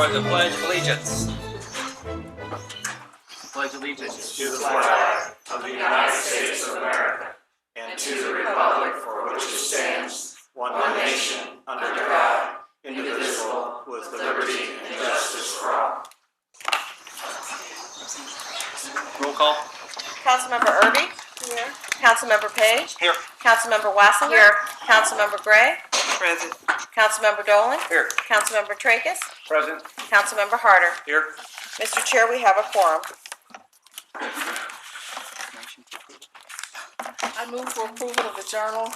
for the Pledge of Allegiance. Pledge allegiance to the flag of the United States of America and to the republic for which it stands, one nation, under God, indivisible, with liberty and justice for all. Roll call. Councilmember Irby? Here. Councilmember Page? Here. Councilmember Wassinger? Here. Councilmember Gray? Present. Councilmember Dolan? Here. Councilmember Tracus? Present. Councilmember Harder? Here. Mr. Chair, we have a quorum. I move for approval of the journal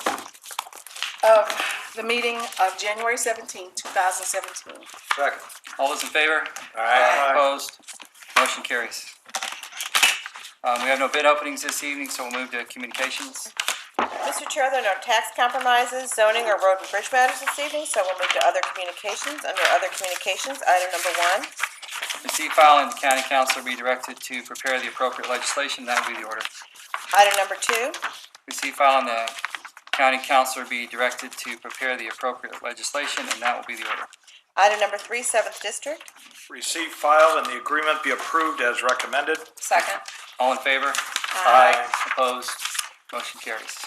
of the meeting of January 17, 2017. Second. All those in favor? Aye. Opposed? Motion carries. We have no bid openings this evening, so we'll move to communications. Mr. Chair, there are no tax compromises, zoning, or road and bridge matters this evening, so we'll move to other communications. Under other communications, item number 1. Receive, file, and the county council be directed to prepare the appropriate legislation. That would be the order. Item number 2. Receive, file, and the county council be directed to prepare the appropriate legislation, and that will be the order. Item number 3, 7th District. Receive, file, and the agreement be approved as recommended. Second. All in favor? Aye. Opposed? Motion carries.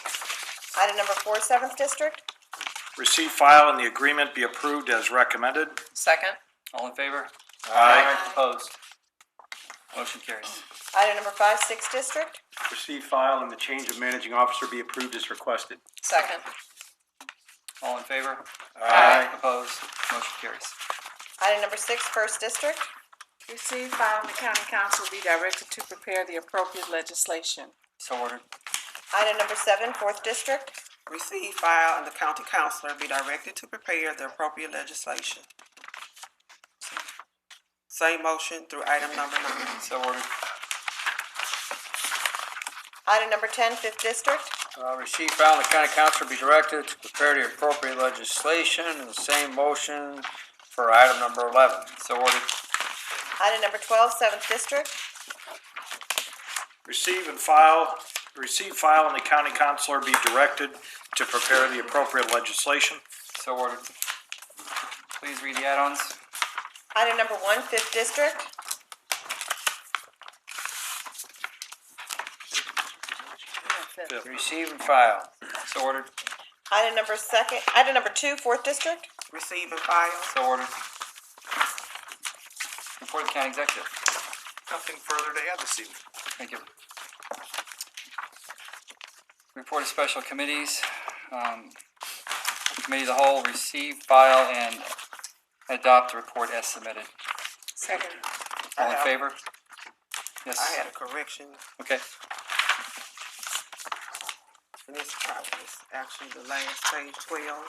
Item number 4, 7th District. Receive, file, and the agreement be approved as recommended. Second. All in favor? Aye. Opposed? Motion carries. Item number 5, 6th District. Receive, file, and the change of managing officer be approved as requested. Second. All in favor? Aye. Opposed? Motion carries. Item number 6, 1st District. Receive, file, and the county council be directed to prepare the appropriate legislation. So ordered. Item number 7, 4th District. Receive, file, and the county councilor be directed to prepare the appropriate legislation. Same motion through item number 9. So ordered. Item number 10, 5th District. Receive, file, and the county council be directed to prepare the appropriate legislation, and the same motion for item number 11. So ordered. Item number 12, 7th District. Receive, file, and the county councilor be directed to prepare the appropriate legislation. So ordered. Please read the add-ons. Item number 1, 5th District. Receive and file. So ordered. Item number 2, 4th District. Receive and file. So ordered. Report of the county executive. Nothing further to add this evening. Thank you. Report of special committees. Committee of the whole, receive, file, and adopt the report as submitted. Second. All in favor? Yes. I had a correction, Okay. and this probably is actually the last page, 12.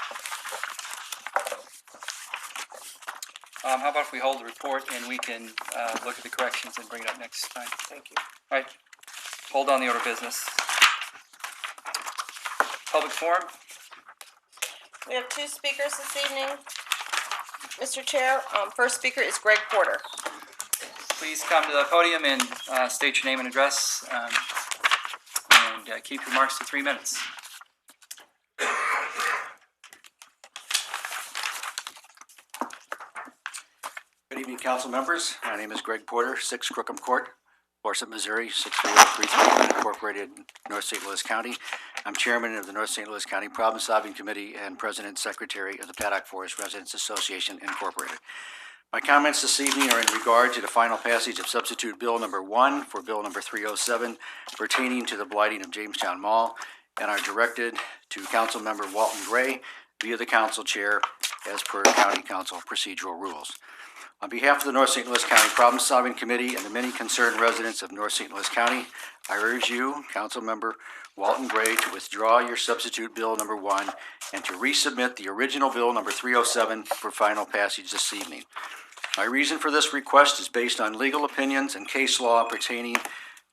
How about if we hold the report and we can look at the corrections and bring it up next time? Thank you. All right. Hold on the order of business. Public forum. We have 2 speakers this evening. Mr. Chair, first speaker is Greg Porter. Please come to the podium and state your name and address, and keep your remarks to 3 minutes. Good evening, council members. My name is Greg Porter, 6 Crookham Court, Dorset, Missouri, 63033, Incorporated, North St. Louis County. I'm chairman of the North St. Louis County Problem-Solving Committee and president secretary of the Paddock Forest Residents Association, Incorporated. My comments this evening are in regard to the final passage of substitute bill number 1 for bill number 307 pertaining to the blighting of Jamestown Mall, and are directed to council member Walton Gray via the council chair as per county council procedural rules. On behalf of the North St. Louis County Problem-Solving Committee and the many concerned residents of North St. Louis County, I urge you, council member Walton Gray, to withdraw your substitute bill number 1 and to resubmit the original bill number 307 for final passage this evening. My reason for this request is based on legal opinions and case law pertaining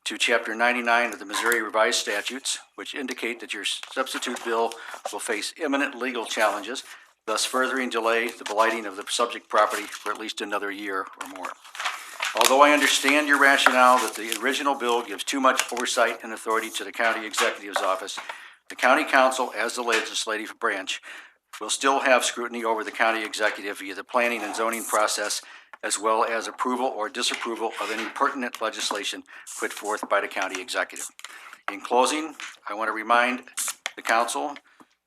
to Chapter 99 of the Missouri Revised Statutes, which indicate that your substitute bill will face imminent legal challenges, thus furthering delay the blighting of the subject property for at least another year or more. Although I understand your rationale that the original bill gives too much oversight and authority to the county executive's office, the county council, as the legislative branch, will still have scrutiny over the county executive via the planning and zoning process, as well as approval or disapproval of any pertinent legislation put forth by the county executive. In closing, I want to remind the council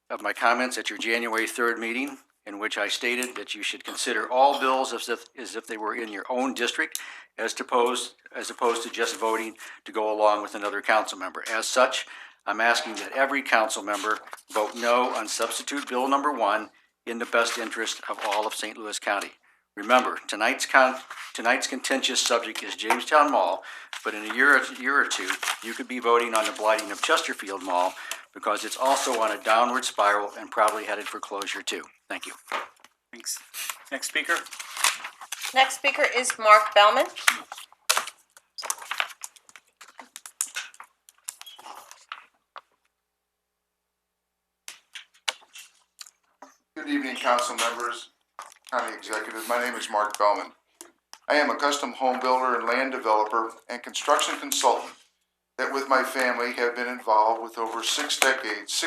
of my comments at your January 3rd meeting, in which I stated that you should consider all bills as if they were in your own district, as opposed to just voting to go along with another council member. As such, I'm asking that every council member vote no on substitute bill number 1 in the best interest of all of St. Louis County. Remember, tonight's contentious subject is Jamestown Mall, but in a year or two, you could be voting on the blighting of Chesterfield Mall, because it's also on a downward spiral and probably headed for closure too. Thank you. Thanks. Next speaker? Next speaker is Mark Bellman. Good evening, council members, county executive. My name is Mark Bellman. I am a custom home builder and land developer and construction consultant that with my family have been involved with over 6 decades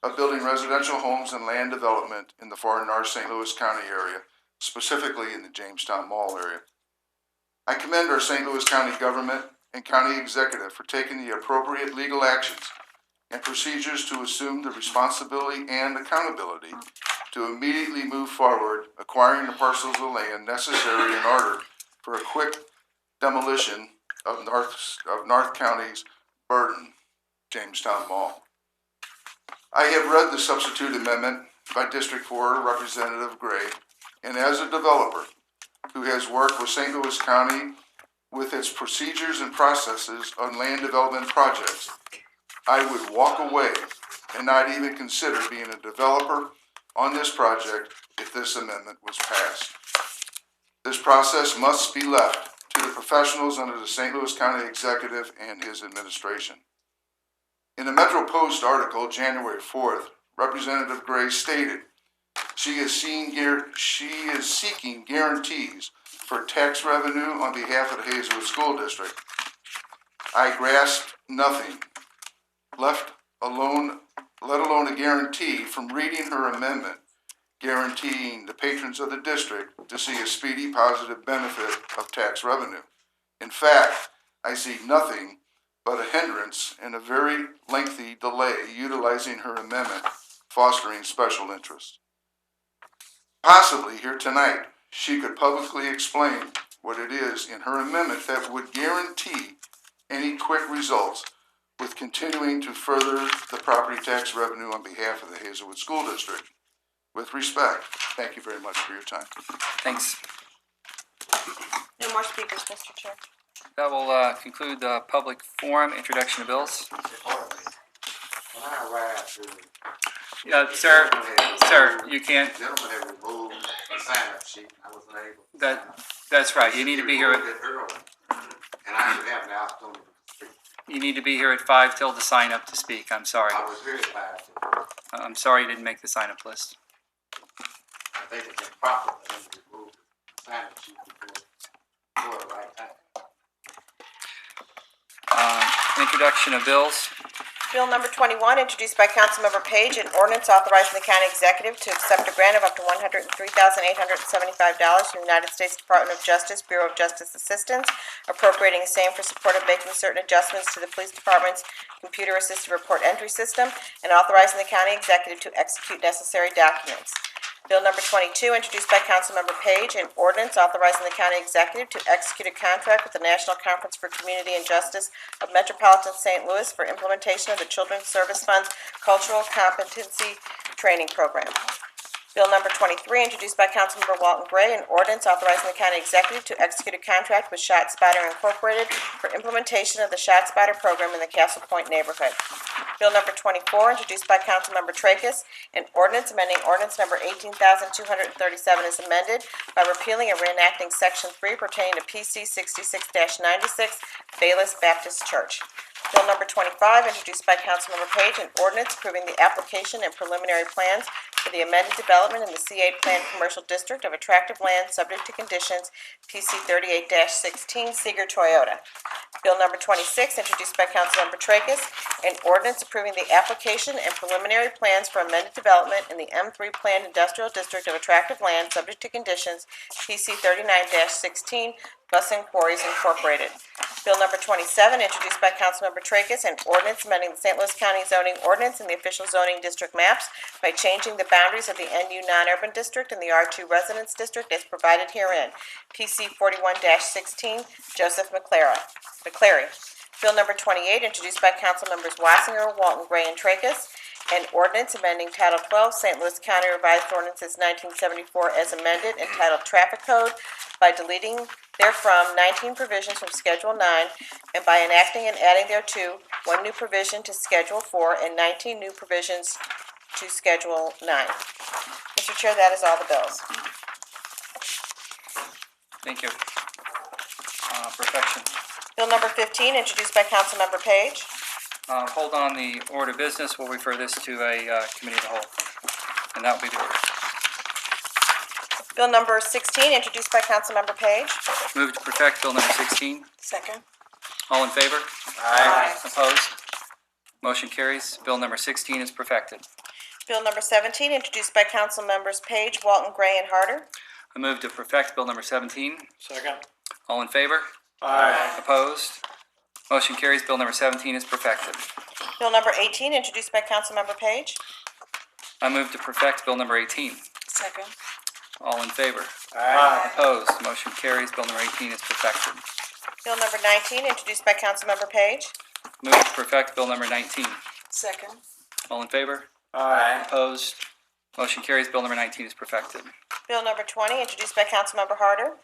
of building residential homes and land development in the far north St. Louis County area, specifically in the Jamestown Mall area. I commend our St. Louis County government and county executive for taking the appropriate legal actions and procedures to assume the responsibility and accountability to immediately move forward acquiring the parcels of land necessary in order for a quick demolition of North County's burden, Jamestown Mall. I have read the substitute amendment by District 4 Representative Gray, and as a developer who has worked with St. Louis County with its procedures and processes on land development projects, I would walk away and not even consider being a developer on this project if this amendment was passed. This process must be left to the professionals under the St. Louis County Executive and his administration. In the Metro Post article, January 4th, Representative Gray stated she is seeking guarantees for tax revenue on behalf of the Hazelwood School District. I grasped nothing, let alone a guarantee from reading her amendment guaranteeing the patrons of the district to see a speedy positive benefit of tax revenue. In fact, I see nothing but a hindrance and a very lengthy delay utilizing her amendment, fostering special interest. Possibly here tonight, she could publicly explain what it is in her amendment that would guarantee any quick results with continuing to further the property tax revenue on behalf of the Hazelwood School District. With respect, thank you very much for your time. Thanks. No more speakers, Mr. Chair. That will conclude the public forum, introduction of bills. Yeah, sir, you can't. Gentlemen have removed the sign-up sheet. I wasn't able. That's right. You need to be here. And I should have the opportunity to speak. You need to be here at 5 till to sign up to speak. I'm sorry. I was here at 5. I'm sorry you didn't make the sign-up list. I think it's improper for them to remove the sign-up sheet before the right time. Introduction of bills. Bill number 21, introduced by Councilmember Page, an ordinance authorizing the county executive to accept a grant of up to $103,875 from the United States Department of Justice, Bureau of Justice Assistance, appropriating the same for support of making certain adjustments to the police department's computer-assisted report entry system, and authorizing the county executive to execute necessary documents. Bill number 22, introduced by Councilmember Page, an ordinance authorizing the county executive to execute a contract with the National Conference for Community and Justice of Metropolitan St. Louis for implementation of the Children's Service Fund's Cultural Competency Training Program. Bill number 23, introduced by Councilmember Walton Gray, an ordinance authorizing the county executive to execute a contract with ShotSpotter Incorporated for implementation of the ShotSpotter program in the Castle Point neighborhood. Bill number 24, introduced by Councilmember Tracus, an ordinance amending ordinance number 18,237 is amended by repealing and reenacting section 3 pertaining to PC 66-96, Bayless Baptist Church. Bill number 25, introduced by Councilmember Page, an ordinance approving the application and preliminary plans for the amended development in the C8 Plan Commercial District of attractive land subject to conditions, PC 38-16, Seeger Toyota. Bill number 26, introduced by Councilmember Tracus, an ordinance approving the application and preliminary plans for amended development in the M3 Planned Industrial District of attractive land subject to conditions, PC 39-16, Bus and Quarries Incorporated. Bill number 27, introduced by Councilmember Tracus, an ordinance amending the St. Louis County zoning ordinance and the official zoning district maps by changing the boundaries of the NU non-urban district and the R2 residence district as provided herein. PC 41-16, Joseph McClary. Bill number 28, introduced by Councilmembers Wassinger, Walton Gray, and Tracus, an ordinance amending Title 12, St. Louis County Revised Ordinances 1974 as amended, entitled Traffic Code, by deleting therefrom 19 provisions from Schedule 9, and by enacting and adding thereto one new provision to Schedule 4 and 19 new provisions to Schedule 9. Mr. Chair, that is all the bills. Thank you. Perfection. Bill number 15, introduced by Councilmember Page. Hold on the order of business. We'll refer this to a committee of the whole. And that will be the order. Bill number 16, introduced by Councilmember Page. Move to perfect Bill number 16. Second. All in favor? Aye. Opposed? Motion carries. Bill number 16 is perfected. Bill number 17, introduced by Councilmembers Page, Walton Gray, and Harder. I move to perfect Bill number 17. Second. All in favor? Aye. Opposed? Motion carries. Bill number 17 is perfected. Bill number 18, introduced by Councilmember Page. I move to perfect Bill number 18. Second. All in favor? Aye. Opposed? Motion carries. Bill number 18 is perfected. Bill number 19, introduced by Councilmember Page. Move to perfect Bill number 19. Second. All in favor? Aye. Opposed? Motion carries. Bill number 19 is perfected. Bill number 20, introduced by Councilmember Harder.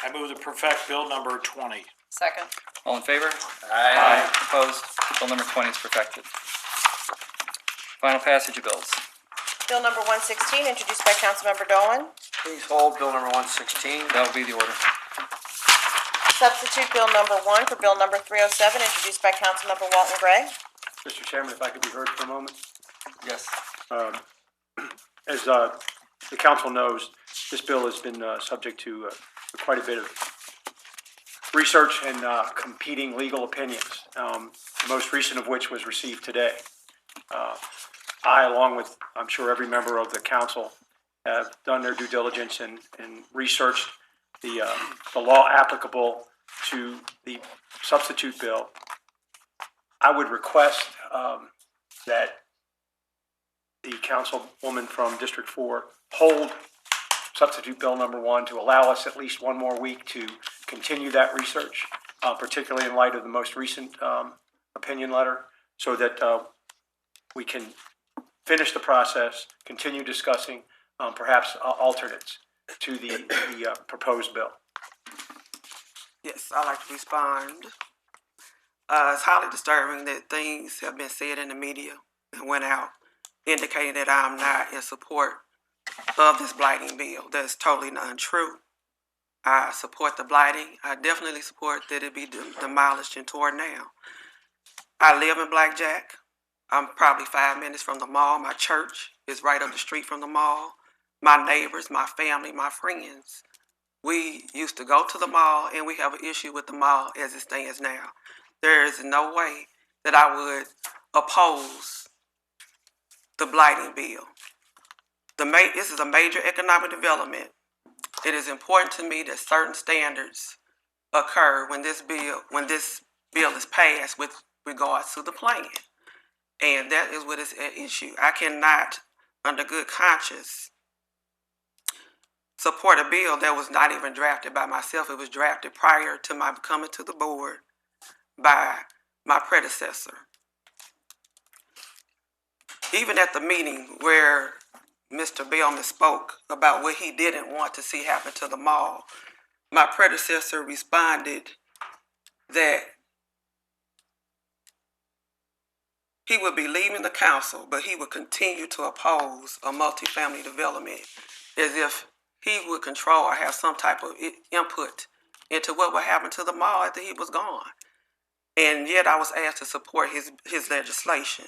I move to perfect Bill number 20. Second. All in favor? Aye. Opposed? Bill number 20 is perfected. Final passage of bills. Bill number 116, introduced by Councilmember Dolan. Please hold Bill number 116. That will be the order. Substitute Bill number 1 for Bill number 307, introduced by Councilmember Walton Gray. Mr. Chairman, if I could be heard for a moment. Yes. As the council knows, this bill has been subject to quite a bit of research and competing legal opinions, the most recent of which was received today. I, along with, I'm sure, every member of the council, have done their due diligence and researched the law applicable to the substitute bill. I would request that the councilwoman from District 4 hold substitute bill number 1 to allow us at least one more week to continue that research, particularly in light of the most recent opinion letter, so that we can finish the process, continue discussing perhaps alternates to the proposed bill. Yes, I'd like to respond. It's highly disturbing that things have been said in the media and went out indicating that I'm not in support of this blighting bill. That's totally untrue. I support the blighting. I definitely support that it be demolished and torn down. I live in Blackjack. I'm probably 5 minutes from the mall. My church is right up the street from the mall. My neighbors, my family, my friends. We used to go to the mall, and we have an issue with the mall as it stands now. There is no way that I would oppose the blighting bill. This is a major economic development. It is important to me that certain standards occur when this bill is passed with regards to the plan. And that is what is at issue. I cannot, under good conscience, support a bill that was not even drafted by myself. It was drafted prior to my coming to the board by my predecessor. Even at the meeting where Mr. Bellman spoke about what he didn't want to see happen to the mall, my predecessor responded that he would be leaving the council, but he would continue to oppose a multifamily development as if he would control or have some type of input into what would happen to the mall after he was gone. and yet I was asked to support his legislation.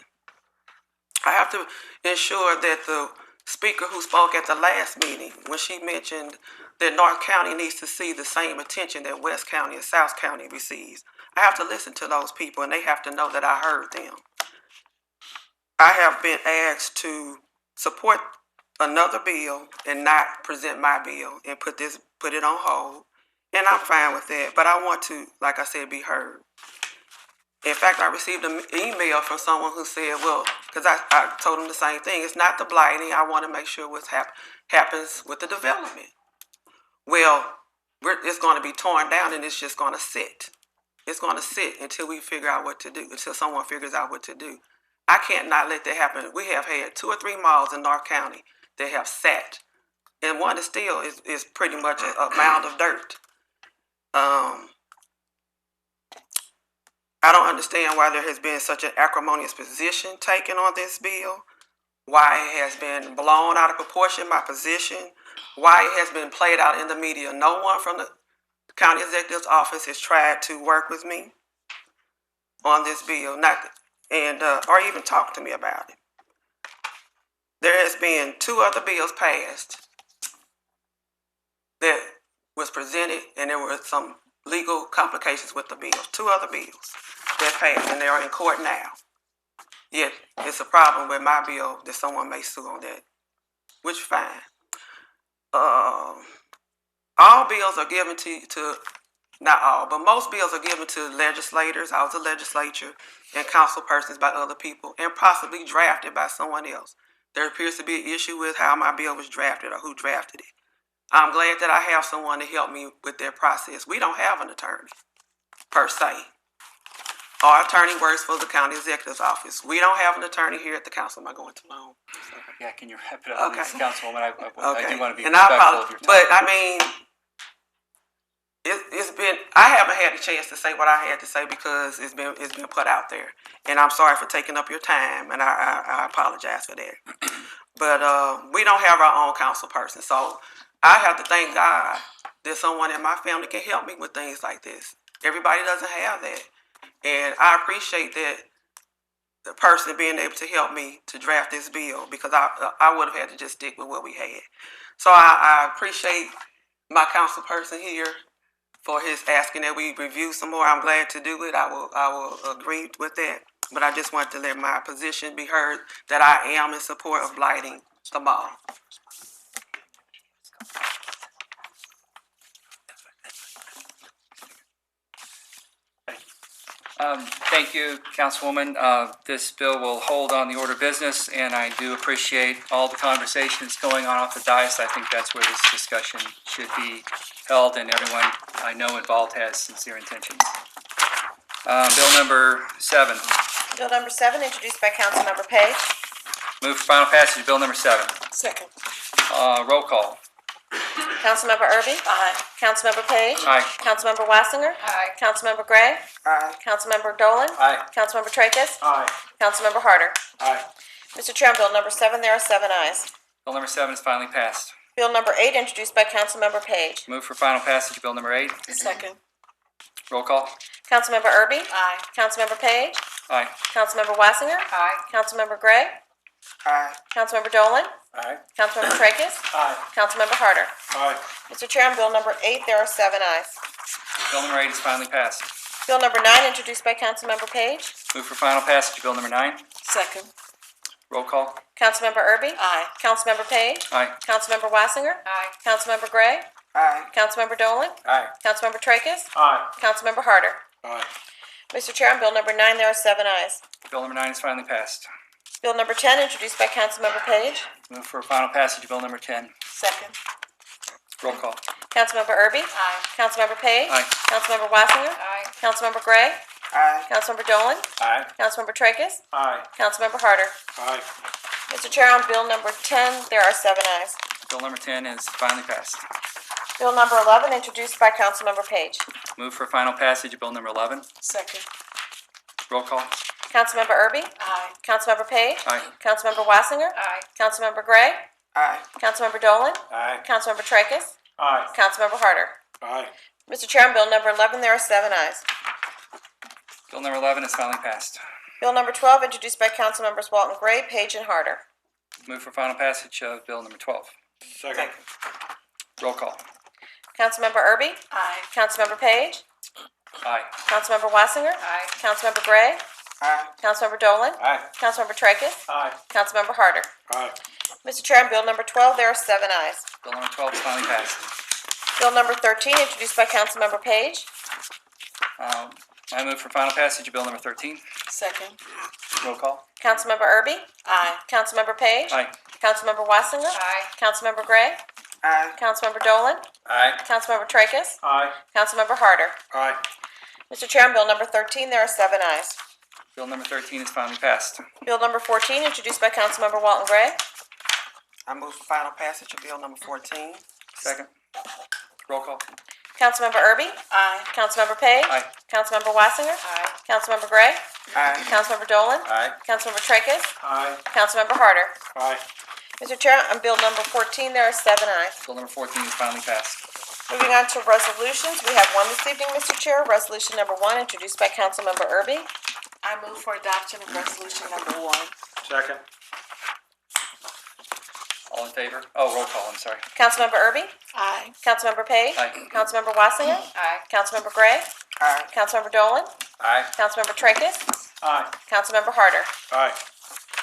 I have to ensure that the speaker who spoke at the last meeting, when she mentioned that North County needs to see the same attention that West County and South County receives, I have to listen to those people, and they have to know that I heard them. I have been asked to support another bill and not present my bill and put it on hold, and I'm fine with that, but I want to, like I said, be heard. In fact, I received an email from someone who said, well, because I told them the same thing, it's not the blighting, I want to make sure what happens with the development. Well, it's going to be torn down and it's just going to sit. It's going to sit until we figure out what to do, until someone figures out what to do. I can't not let that happen. We have had 2 or 3 malls in North County that have sat, and one is still is pretty much a mound of dirt. I don't understand why there has been such an acrimonious position taken on this bill, why it has been blown out of proportion, my position, why it has been played out in the media. No one from the county executive's office has tried to work with me on this bill, or even talk to me about it. There has been 2 other bills passed that was presented, and there were some legal complications with the bills. 2 other bills that passed, and they are in court now. Yet it's a problem with my bill that someone may sue on that, which fine. All bills are given to not all, but most bills are given to legislators, out of the legislature, and council persons by other people, and possibly drafted by someone else. There appears to be an issue with how my bill was drafted or who drafted it. I'm glad that I have someone to help me with their process. We don't have an attorney, per se. Our attorney works for the county executive's office. We don't have an attorney here at the council. Am I going too long? Yeah, can you wrap it up, Okay. please, Councilwoman? I do want to be And I respectful apologize, of your time. but I mean, it's been, I haven't had a chance to say what I had to say because it's been put out there. And I'm sorry for taking up your time, and I apologize for that. But we don't have our own council person, so I have to thank God that someone in my family can help me with things like this. Everybody doesn't have that. And I appreciate that the person being able to help me to draft this bill, because I would have had to just stick with what we had. So I appreciate my council person here for his asking that we review some more. I'm glad to do it. I will agree with that. But I just want to let my position be heard that I am in support of blighting the mall. Thank you, Councilwoman. This bill will hold on the order of business, and I do appreciate all the conversations going on off the dais. I think that's where this discussion should be held, and everyone I know involved has sincere intentions. Bill number 7. Bill number 7, introduced by Councilmember Page. Move for final passage of bill number 7. Second. Roll call. Councilmember Erby? Aye. Councilmember Page? Aye. Councilmember Wassinger? Aye. Councilmember Gray? Aye. Councilmember Dolan? Aye. Councilmember Tracus? Aye. Councilmember Harder? Aye. Mr. Chair, on bill number 7, there are 7 ayes. Bill number 7 is finally passed. Bill number 8, introduced by Councilmember Page. Move for final passage of bill number 8. Second. Roll call. Councilmember Erby? Aye. Councilmember Page? Aye. Councilmember Wassinger? Aye. Councilmember Gray? Aye. Councilmember Dolan? Aye. Councilmember Tracus? Aye. Councilmember Harder? Aye. Mr. Chair, on bill number 8, there are 7 ayes. Bill number 8 is finally passed. Bill number 9, introduced by Councilmember Page. Move for final passage of bill number 9. Second. Roll call. Councilmember Erby? Aye. Councilmember Page? Aye. Councilmember Wassinger? Aye. Councilmember Gray? Aye. Councilmember Dolan? Aye. Councilmember Tracus? Aye. Councilmember Harder? Aye. Mr. Chair, on bill number 9, there are 7 ayes. Bill number 9 is finally passed. Bill number 10, introduced by Councilmember Page. Move for final passage of bill number 10. Second. Roll call. Councilmember Erby? Aye. Councilmember Page? Aye. Councilmember Wassinger? Aye. Councilmember Gray? Aye. Councilmember Dolan? Aye. Councilmember Tracus? Aye. Councilmember Harder? Aye. Mr. Chair, on bill number 10, there are 7 ayes. Bill number 10 is finally passed. Bill number 11, introduced by Councilmember Page. Move for final passage of bill number 11. Second. Roll call. Councilmember Erby? Aye. Councilmember Page? Aye. Councilmember Wassinger? Aye. Councilmember Gray? Aye. Councilmember Dolan? Aye. Councilmember Tracus? Aye. Councilmember Harder? Aye. Mr. Chair, on bill number 11, there are 7 ayes. Bill number 11 is finally passed. Bill number 12, introduced by council members Walton Gray, Page, and Harder. Move for final passage of bill number 12. Second. Roll call. Councilmember Erby? Aye. Councilmember Page? Aye. Councilmember Wassinger? Aye. Councilmember Gray? Aye. Councilmember Dolan? Aye. Councilmember Tracus? Aye. Councilmember Harder? Aye. Mr. Chair, on bill number 12, there are 7 ayes. Bill number 12 is finally passed. Bill number 13, introduced by councilmember Page. I move for final passage of bill number 13. Second. Roll call. Councilmember Erby? Aye. Councilmember Page? Aye. Councilmember Wassinger? Aye. Councilmember Gray? Aye. Councilmember Dolan? Aye. Councilmember Tracus? Aye. Councilmember Harder? Aye. Mr. Chair, on bill number 13, there are 7 ayes. Bill number 13 is finally passed. Bill number 14, introduced by councilmember Walton Gray. I move for final passage of bill number 14. Second. Roll call. Councilmember Erby? Aye. Councilmember Page? Aye. Councilmember Wassinger? Aye. Councilmember Gray? Aye. Councilmember Dolan? Aye. Councilmember Tracus? Aye. Councilmember Harder? Aye. Mr. Chair, on bill number 14, there are 7 ayes. Bill number 14 is finally passed. Moving on to resolutions, we have one this evening, Mr. Chair. Resolution number 1, introduced by councilmember Erby. I move for adoption of resolution number 1. Second. All in favor? Oh, roll call, I'm sorry. Councilmember Erby? Aye. Councilmember Page? Aye. Councilmember Wassinger? Aye. Councilmember Gray? Aye. Councilmember Dolan? Aye. Councilmember Tracus? Aye. Councilmember Harder? Aye.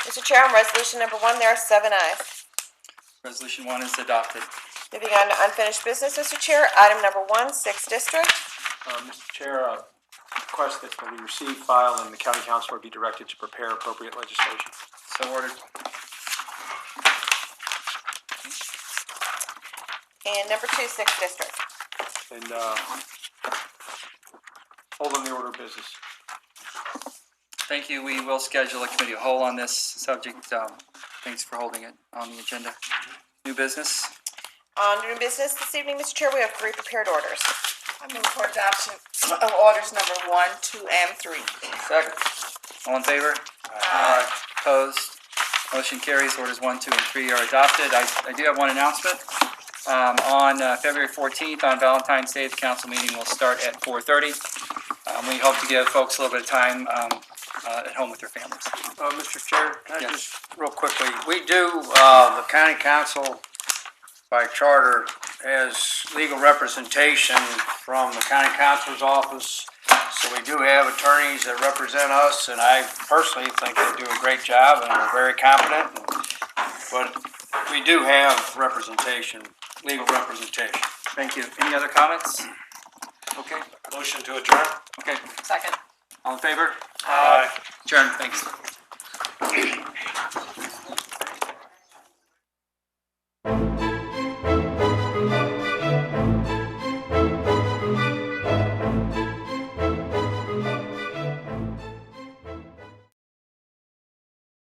Mr. Chair, on resolution number 1, there are 7 ayes. Resolution 1 is adopted. Moving on to unfinished business, Mr. Chair. Item number 1, 6th District. Mr. Chair, request that we receive, file, and the county council be directed to prepare appropriate legislation. So ordered. And number 2, 6th District. And hold on the order of business. Thank you. We will schedule a committee of whole on this subject. Thanks for holding it on the agenda. New business. On new business this evening, Mr. Chair, we have 3 prepared orders. I move for adoption of orders number 1, 2, and 3. Second. All in favor? Aye. Opposed? Motion carries. Orders 1, 2, and 3 are adopted. I do have one announcement. On February 14th, on Valentine's Day, the council meeting will start at 4:30. We hope to give folks a little bit of time at home with their families. Mr. Chair, can I Yes. just real quickly, we do, the county council by charter has legal representation from the county council's office. So we do have attorneys that represent us, and I personally think they do a great job and are very competent. But we do have representation, legal representation. Thank you. Any other comments? Okay. Motion to adjourn? Okay. Second. All in favor? Aye. Adjourn. Thanks.